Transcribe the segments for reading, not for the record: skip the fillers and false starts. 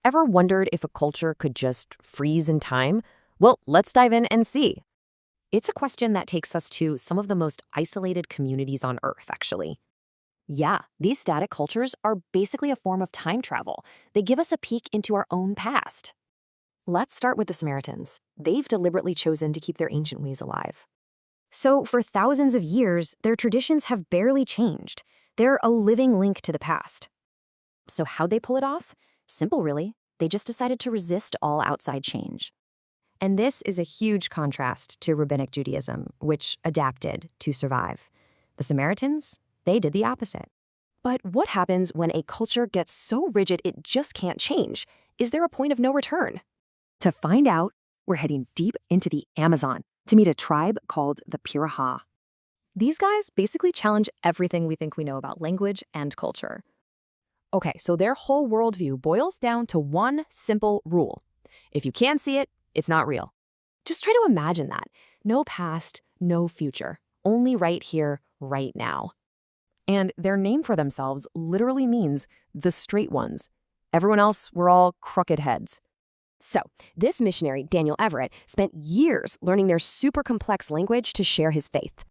Ever wondered if a culture could just freeze in time? Well, let's dive in and see. It's a question that takes us to some of the most isolated communities on Earth, actually. Yeah, these static cultures are basically a form of time travel. They give us a peek into our own past. Let's start with the Samaritans. They've deliberately chosen to keep their ancient ways alive. So, for thousands of years, their traditions have barely changed. They're a living link to the past. So, how'd they pull it off? Simple, really. They just decided to resist all outside change. And this is a huge contrast to Rabbinic Judaism, which adapted to survive. The Samaritans, they did the opposite. But what happens when a culture gets so rigid it just can't change? Is there a point of no return? To find out, we're heading deep into the Amazon to meet a tribe called the Piraha. These guys basically challenge everything we think we know about language and culture. Okay, so their whole worldview boils down to one simple rule. If you can't see it, it's not real. Just try to imagine that. No past, no future. Only right here, right now. And their name for themselves literally means the straight ones. Everyone else were all crooked heads. So, this missionary, Daniel Everett, spent years learning their super complex language to share his faith.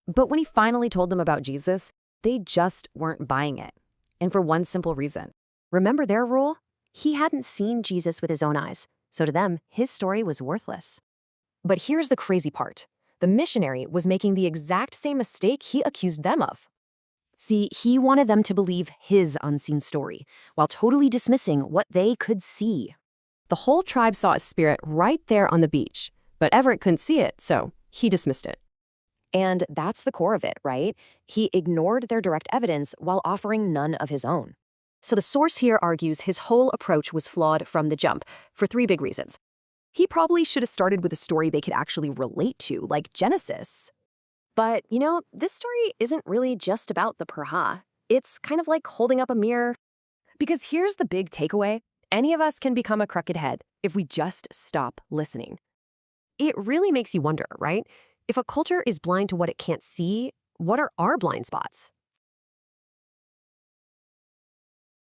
But when he finally told them about Jesus, they just weren't buying it. And for one simple reason. Remember their rule? He hadn't seen Jesus with his own eyes, so to them, his story was worthless. But here's the crazy part. The missionary was making the exact same mistake he accused them of. See, he wanted them to believe his unseen story, while totally dismissing what they could see. The whole tribe saw a spirit right there on the beach, but Everett couldn't see it, so he dismissed it. And that's the core of it, right? He ignored their direct evidence while offering none of his own. So the source here argues his whole approach was flawed from the jump, for three big reasons. He probably should have started with a story they could actually relate to, like Genesis. But, this story isn't really just about the Piraha. It's kind of like holding up a mirror. Because here's the big takeaway. Any of us can become a crooked head if we just stop listening. It really makes you wonder, right? If a culture is blind to what it can't see, what are our blind spots?